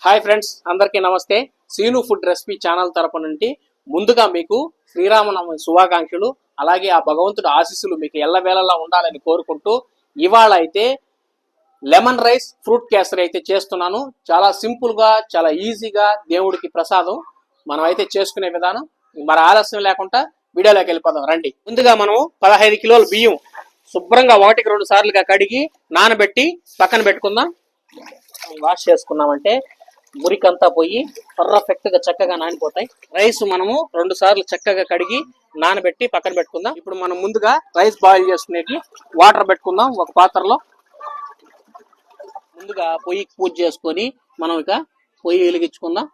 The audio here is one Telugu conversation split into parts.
హాయ్ ఫ్రెండ్స్, అందరికీ నమస్తే. సీను ఫుడ్ రెసిపీ ఛానల్ తరపు నుండి ముందుగా మీకు శ్రీరామనవమి శుభాకాంక్షలు, అలాగే ఆ భగవంతుడి ఆశీస్సులు మీకు ఎల్లవేళలా ఉండాలని కోరుకుంటూ ఇవాళ అయితే లెమన్ రైస్ ఫ్రూట్ కేసరి అయితే చేస్తున్నాను. చాలా సింపుల్గా, చాలా ఈజీగా దేవుడికి ప్రసాదం మనం అయితే చేసుకునే విధానం. మరి ఆలస్యం లేకుండా వీడియోలోకి వెళ్ళిపోదాం రండి. ముందుగా మనం 15 కిలోల బియ్యం శుభ్రంగా 1-2 సార్లుగా కడిగి నానబెట్టి పక్కన పెట్టుకుందాం. వాష్ చేసుకున్నామంటే మురికంతా పోయి పర్ఫెక్ట్ గా చక్కగా నానిపోతాయి. రైస్ మనము 2 సార్లు చక్కగా కడిగి నానబెట్టి పక్కన పెట్టుకుందాం. ఇప్పుడు మనం ముందుగా రైస్ బాయిల్ చేసుకునేకి వాటర్ పెట్టుకుందాం. ఒక పాత్రలో ముందుగా పొయ్యికి పూజ చేసుకొని మనం ఇక పొయ్యి వెలిగించుకుందాం.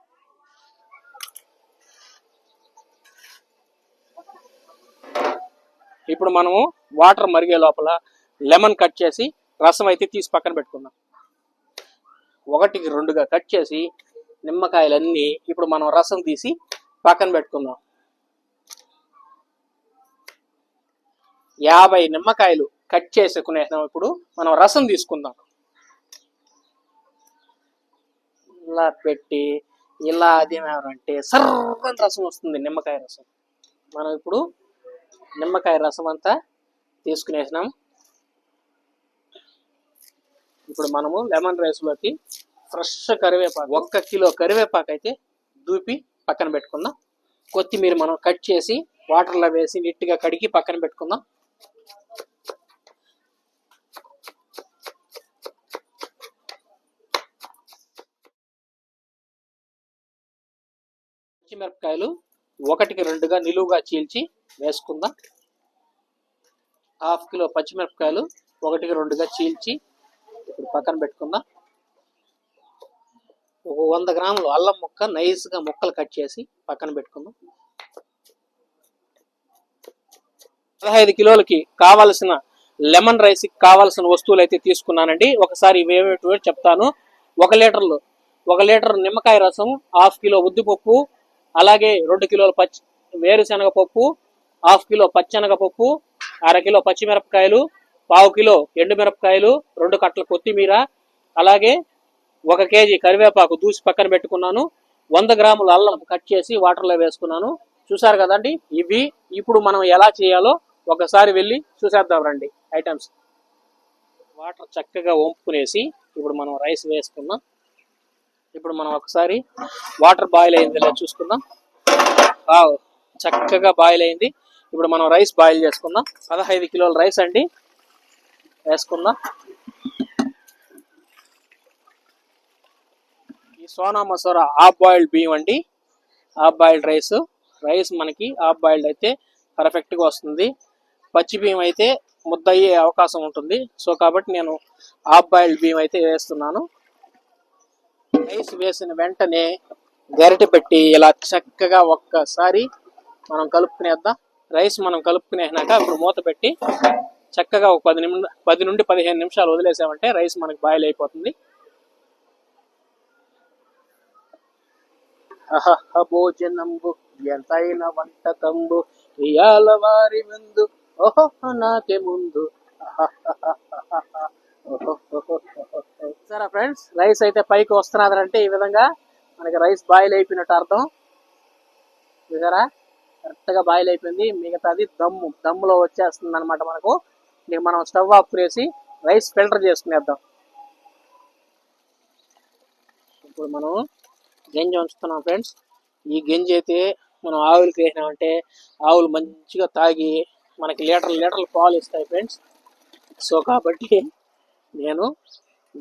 ఇప్పుడు మనము వాటర్ మరిగే లోపల లెమన్ కట్ చేసి రసం అయితే తీసి పక్కన పెట్టుకుందాం. 1కి 2గా కట్ చేసి నిమ్మకాయలన్నీ ఇప్పుడు మనం రసం తీసి పక్కన పెట్టుకుందాం. 50 నిమ్మకాయలు కట్ చేసుకునేసాం. ఇప్పుడు మనం రసం తీసుకుందాం. ఇలా పెట్టి ఇలా అదేమంటే సర్వని రసం వస్తుంది, నిమ్మకాయ రసం. మనం ఇప్పుడు నిమ్మకాయ రసం అంతా తీసుకునేసినాం. ఇప్పుడు మనము లెమన్ రైస్లోకి ఫ్రెష్ కరివేపాకు 1 కిలో కరివేపాకు అయితే దూపి పక్కన పెట్టుకుందాం. కొత్తిమీర మనం కట్ చేసి వాటర్లో వేసి నీట్గా కడిగి పక్కన పెట్టుకుందాం. పచ్చిమిరపకాయలు 1కి 2గా నిలువుగా చీల్చి వేసుకుందాం. 1/2 కిలో పచ్చిమిరపకాయలు 1కి 2గా చీల్చి ఇప్పుడు పక్కన పెట్టుకుందాం. ఒక 100 గ్రాములు అల్లం ముక్క నైస్గా ముక్కలు కట్ చేసి పక్కన పెట్టుకుందాం. 15 కిలోలకి కావాల్సిన లెమన్ రైస్కి కావాల్సిన వస్తువులు అయితే తీసుకున్నానండి. ఒకసారి ఇవేమిటో చెప్తాను. 1 లీటర్ నిమ్మకాయ రసం, 1/2 కిలో ఉద్దిపప్పు, అలాగే 2 కిలోల వేరుశనగ పప్పు, 1/2 కిలో పచ్చెనగపప్పు, 1/2 కిలో పచ్చిమిరపకాయలు, 1/4 కిలో ఎండుమిరపకాయలు, 2 కట్టల కొత్తిమీర, అలాగే 1 కేజీ కరివేపాకు దూసి పక్కన పెట్టుకున్నాను. 100 గ్రాముల అల్లం కట్ చేసి వాటర్లో వేసుకున్నాను. చూసారు కదండి, ఇవి ఇప్పుడు మనం ఎలా చేయాలో ఒకసారి వెళ్ళి చూసేద్దాం రండి. ఐటమ్స్ వాటర్ చక్కగా వంపుకునేసి ఇప్పుడు మనం రైస్ వేసుకుందాం. ఇప్పుడు మనం ఒకసారి వాటర్ బాయిల్ అయింది లేదా చూసుకుందాం. చక్కగా బాయిల్ అయింది. ఇప్పుడు మనం రైస్ బాయిల్ చేసుకుందాం. 15 కిలోల రైస్ అండి, వేసుకుందాం. ఈ సోనా మసూరా హాఫ్ బాయిల్డ్ బియ్యం అండి, హాఫ్ బాయిల్డ్ రైస్ మనకి హాఫ్ బాయిల్డ్ అయితే పర్ఫెక్ట్గా వస్తుంది. పచ్చి బియ్యం అయితే ముద్ద అయ్యే అవకాశం ఉంటుంది. సో కాబట్టి నేను హాఫ్ బాయిల్డ్ బియ్యం అయితే వేస్తున్నాను. రైస్ వేసిన వెంటనే గరిటె పెట్టి ఇలా చక్కగా ఒక్కసారి మనం కలుపుకునేద్దాం. రైస్ మనం కలుపుకునేసినాక ఇప్పుడు మూత పెట్టి చక్కగా ఒక 10 నుండి 15 నిమిషాలు వదిలేసామంటే రైస్ మనకి బాయిల్ అయిపోతుంది. భోజనంబు ఎంతైన వంటకంబు ఇయాల వారి ముందు ఓహో నాకే ముందు. సరే ఫ్రెండ్స్, రైస్ అయితే పైకి వస్తున్నదంటే ఈ విధంగా మనకి రైస్ బాయిల్ అయిపోయినట్టు అర్థం. చూసారా, కరెక్ట్గా బాయిల్ అయిపోయింది. మిగతాది దమ్ములో వచ్చేస్తుంది అనమాట మనకు. ఇక మనం స్టవ్ ఆఫ్ చేసి రైస్ ఫిల్టర్ చేసుకునేద్దాం. ఇప్పుడు మనం గంజి ఉంచుతున్నాం ఫ్రెండ్స్. ఈ గంజి అయితే మనం ఆవులకి వేసినామంటే ఆవులు మంచిగా తాగి మనకి లీటర్లు పాలు ఇస్తాయి ఫ్రెండ్స్. సో కాబట్టి నేను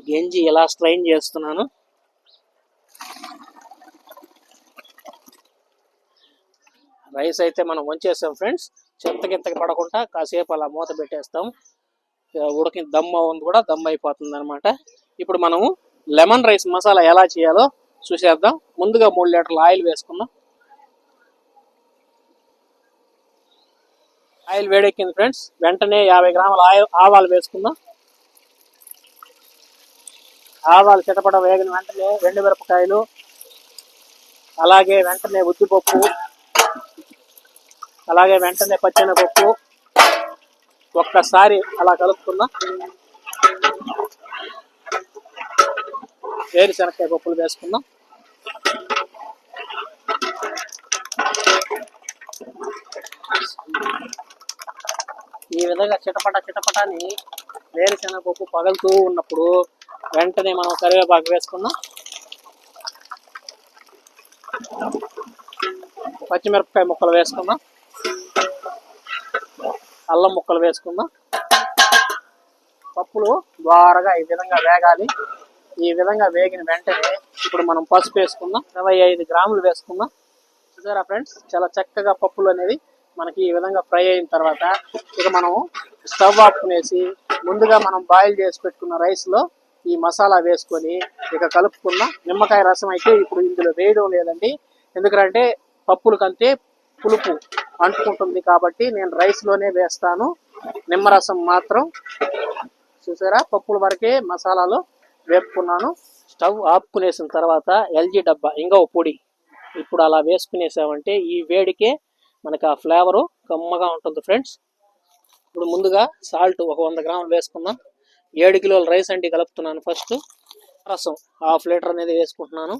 గంజి ఇలా స్ట్రైన్ చేస్తున్నాను. రైస్ అయితే మనం వంచేస్తాం ఫ్రెండ్స్. చెత్తకి పడకుండా కాసేపు అలా మూత పెట్టేస్తాం. ఉడికి దమ్ ఉంది కూడా దమ్ అయిపోతుంది అనమాట. ఇప్పుడు మనము లెమన్ రైస్ మసాలా ఎలా చేయాలో చూసేద్దాం. ముందుగా 3 లీటర్ల ఆయిల్ వేసుకుందాం. ఆయిల్ వేడెక్కింది ఫ్రెండ్స్. వెంటనే 50 గ్రాముల ఆవాలు వేసుకుందాం. ఆవాలు చిటపట వేగిన వెంటనే ఎండుమిరపకాయలు, అలాగే వెంటనే ఉద్దిపప్పు, అలాగే వెంటనే పచ్చెనగపప్పు ఒక్కసారి అలా కలుపుకుందాం. వేరుశనగకాయ పప్పులు వేసుకుందాం. విధంగా చిటపట చిటపటాని వేరుశనగపప్పు పగులుతూ ఉన్నప్పుడు వెంటనే మనం కరివేపాకు వేసుకుందాం, పచ్చిమిరపకాయ ముక్కలు వేసుకుందాం, అల్లం ముక్కలు వేసుకుందాం. పప్పులు బాగా ఈ విధంగా వేగాలి. ఈ విధంగా వేగిన వెంటనే ఇప్పుడు మనం పసుపు వేసుకుందాం, 25 గ్రాములు వేసుకుందాం. చూసారా ఫ్రెండ్స్, చాలా చక్కగా పప్పులు అనేది మనకి ఈ విధంగా ఫ్రై అయిన తర్వాత ఇక మనం స్టవ్ ఆపుకునేసి ముందుగా మనం బాయిల్ చేసి పెట్టుకున్న రైస్ లో ఈ మసాలా వేసుకొని ఇక కలుపుకుందాం. నిమ్మకాయ రసం అయితే ఇప్పుడు ఇందులో వేయడం లేదండి, ఎందుకంటే పప్పులకంతే పులుపు అంటుకుంటుంది కాబట్టి నేను రైస్ లోనే వేస్తాను. నిమ్మరసం మాత్రం చూసారా పప్పుల వరకే మసాలాలో వేపుకున్నాను. స్టవ్ ఆపుకునేసిన తర్వాత ఎల్జీ డబ్బా ఇంగువ పొడి ఇప్పుడు అలా వేసుకునేసామంటే ఈ వేడికే మనకి ఆ ఫ్లేవరు కమ్మగా ఉంటుంది ఫ్రెండ్స్. ఇప్పుడు ముందుగా సాల్ట్ ఒక 100 గ్రాములు వేసుకుందాం. 7 కిలోల రైస్ అండి కలుపుతున్నాను. ఫస్ట్ రసం 1/2 లీటర్ అనేది వేసుకుంటున్నాను.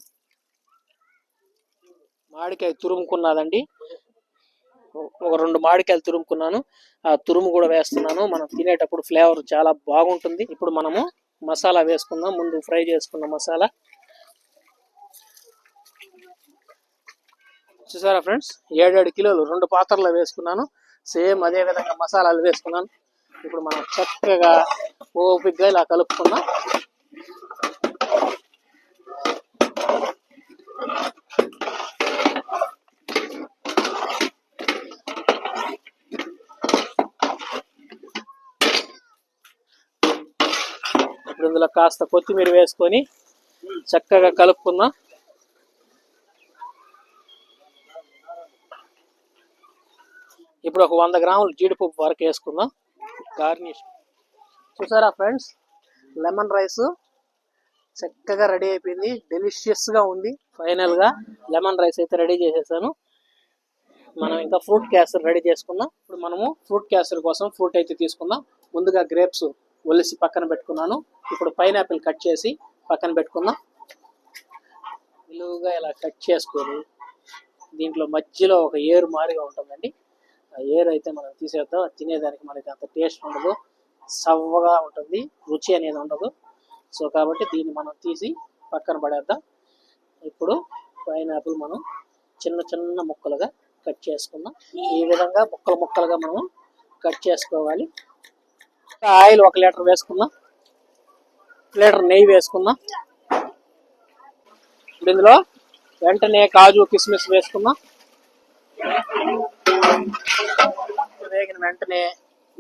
మామిడికాయ తురుముకున్నదండి, ఒక 2 మామిడికాయలు తురుముకున్నాను, ఆ తురుము కూడా వేస్తున్నాను. మనం తినేటప్పుడు ఫ్లేవర్ చాలా బాగుంటుంది. ఇప్పుడు మనము మసాలా వేసుకుందాం. ముందు ఫ్రై చేసుకున్న మసాలా చూసారా ఫ్రెండ్స్, 7 కిలోలు 2 పాత్రలో వేసుకున్నాను. సేమ్ అదే విధంగా మసాలాలు వేసుకున్నాను. ఇప్పుడు మనం చక్కగా ఓపికగా ఇలా కలుపుకుందాం. ఇప్పుడు ఇందులో కాస్త కొత్తిమీర వేసుకొని చక్కగా కలుపుకుందాం. ఇప్పుడు ఒక 100 గ్రాములు జీడిపప్పు వరకు వేసుకుందాం గార్నిష్. చూసారా ఫ్రెండ్స్, లెమన్ రైస్ చక్కగా రెడీ అయిపోయింది, డెలిషియస్ గా ఉంది. ఫైనల్ గా లెమన్ రైస్ అయితే రెడీ చేసేసాను. మనం ఇంకా ఫ్రూట్ క్యాసర్ రెడీ చేసుకుందాం. ఇప్పుడు మనము ఫ్రూట్ క్యాసర్ కోసం ఫ్రూట్ అయితే తీసుకుందాం. ముందుగా గ్రేప్స్ ఒలిసి పక్కన పెట్టుకున్నాను. ఇప్పుడు పైనాపిల్ కట్ చేసి పక్కన పెట్టుకుందాం. నిలువుగా ఇలా కట్ చేసుకొని దీంట్లో మధ్యలో ఒక ఏరు మారిగా ఉంటుందండి, ఆ ఏరు అయితే మనం తీసేద్దాం. తినేదానికి మనకి అంత టేస్ట్ ఉండదు, సవ్వగా ఉంటుంది, రుచి అనేది ఉండదు. సో కాబట్టి దీన్ని మనం తీసి పక్కన పడేద్దాం. ఇప్పుడు పైనాపిల్ మనం చిన్న చిన్న ముక్కలుగా కట్ చేసుకుందాం. ఈ విధంగా ముక్కలు ముక్కలుగా మనం కట్ చేసుకోవాలి. ఆయిల్ 1 లీటర్ వేసుకుందాం, లీటర్ నెయ్యి వేసుకుందాం. ఇందులో వెంటనే కాజు కిస్మిస్ వేసుకుందాం. వేగిన వెంటనే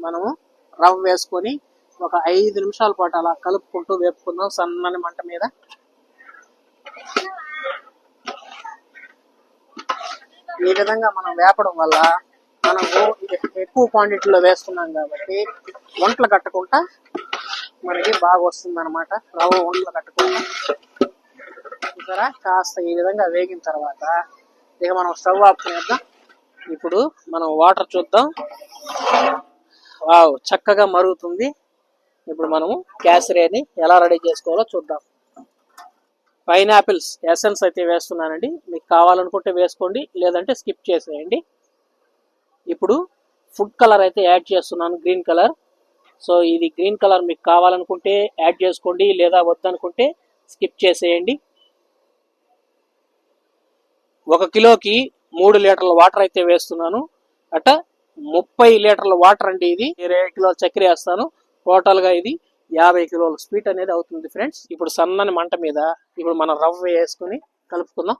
మనము రవ్వ వేసుకొని ఒక 5 నిమిషాల పాటు అలా కలుపుకుంటూ వేపుకుందాం సన్నని మంట మీద. ఈ విధంగా మనం వేపడం వల్ల మనము ఎక్కువ క్వాంటిటీలో వేసుకున్నాం కాబట్టి వంటలు కట్టకుండా మనకి బాగా వస్తుంది అనమాట. రవ్వ వంటలు కట్టకుండా చూసారా, కాస్త ఈ విధంగా వేగిన తర్వాత ఇక మనం స్టవ్ ఆపుకునేద్దాం. ఇప్పుడు మనం వాటర్ చూద్దాం. వావ్, చక్కగా మరుగుతుంది. ఇప్పుడు మనము క్యాసరీని ఎలా రెడీ చేసుకోవాలో చూద్దాం. పైనాపిల్స్ ఎసెన్స్ అయితే వేస్తున్నానండి, మీకు కావాలనుకుంటే వేసుకోండి, లేదంటే స్కిప్ చేసేయండి. ఇప్పుడు ఫుడ్ కలర్ అయితే యాడ్ చేస్తున్నాను, గ్రీన్ కలర్. సో ఇది గ్రీన్ కలర్ మీకు కావాలనుకుంటే యాడ్ చేసుకోండి, లేదా వద్దనుకుంటే స్కిప్ చేసేయండి. 1 కిలోకి 3 లీటర్ల వాటర్ అయితే వేస్తున్నాను. అట 30 లీటర్ల వాటర్ అండి ఇది. 20 కిలోల చక్కెర వేస్తాను. టోటల్ గా ఇది 50 కిలోల స్వీట్ అనేది అవుతుంది ఫ్రెండ్స్. ఇప్పుడు సన్నని మంట మీద ఇప్పుడు మనం రవ్వ వేసుకుని కలుపుకుందాం.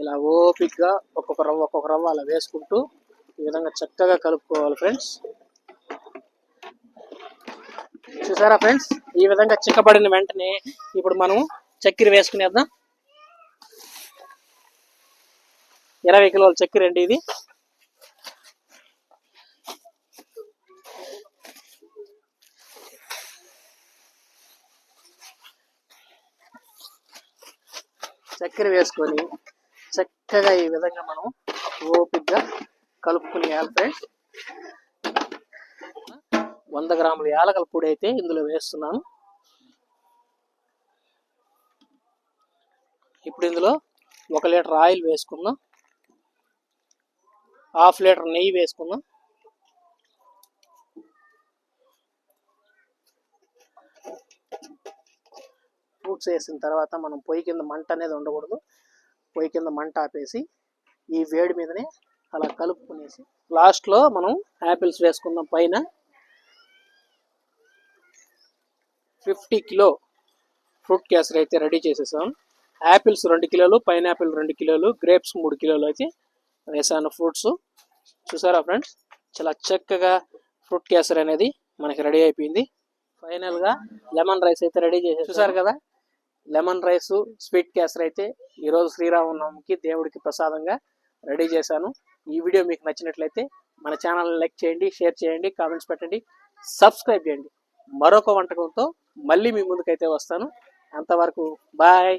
ఇలా ఓపిక్గా ఒక్కొక్క రవ్వ అలా వేసుకుంటూ ఈ విధంగా చక్కగా కలుపుకోవాలి ఫ్రెండ్స్. చూసారా ఫ్రెండ్స్, ఈ విధంగా చిక్కబడిన వెంటనే ఇప్పుడు మనం చక్కెర వేసుకునేద్దాం. 20 కిలోల చక్కెర అండి ఇది. చక్కెర వేసుకొని చక్కగా ఈ విధంగా మనం ఓపిక్గా కలుపుకునేయాలి ఫ్రెండ్స్. 100 గ్రాముల యాలకల పొడి అయితే ఇందులో వేస్తున్నాను. ఇప్పుడు ఇందులో 1 లీటర్ ఆయిల్ వేసుకుందాం. 1/2 లీటర్ నెయ్యి వేసుకుందాం. ఫ్రూట్స్ వేసిన తర్వాత మనం పొయ్యి కింద మంట అనేది ఉండకూడదు. పొయ్యి కింద మంట ఆపేసి ఈ వేడి మీదనే అలా కలుపుకునేసి లాస్ట్లో మనం యాపిల్స్ వేసుకుందాం. పైన 50 కిలో ఫ్రూట్ కేసరి అయితే రెడీ చేసేసాం. యాపిల్స్ 2 కిలోలు, పైనాపిల్ 2 కిలోలు, గ్రేప్స్ 3 కిలోలు అయితే వేసాను. ఫ్రూట్స్ చూసారా ఫ్రెండ్స్, చాలా చక్కగా ఫ్రూట్ కేసరి అనేది మనకి రెడీ అయిపోయింది. ఫైనల్గా లెమన్ రైస్ అయితే రెడీ చేసి చూసారు కదా. లెమన్ రైస్ స్వీట్ కేసరి అయితే ఈరోజు శ్రీరామనవమికి దేవుడికి ప్రసాదంగా రెడీ చేశాను. ఈ వీడియో మీకు నచ్చినట్లయితే మన ఛానల్ని లైక్ చేయండి, షేర్ చేయండి, కామెంట్స్ పెట్టండి, సబ్స్క్రైబ్ చేయండి. మరొక వంటకంతో మళ్ళీ మీ ముందుకైతే వస్తాను. అంతవరకు బాయ్.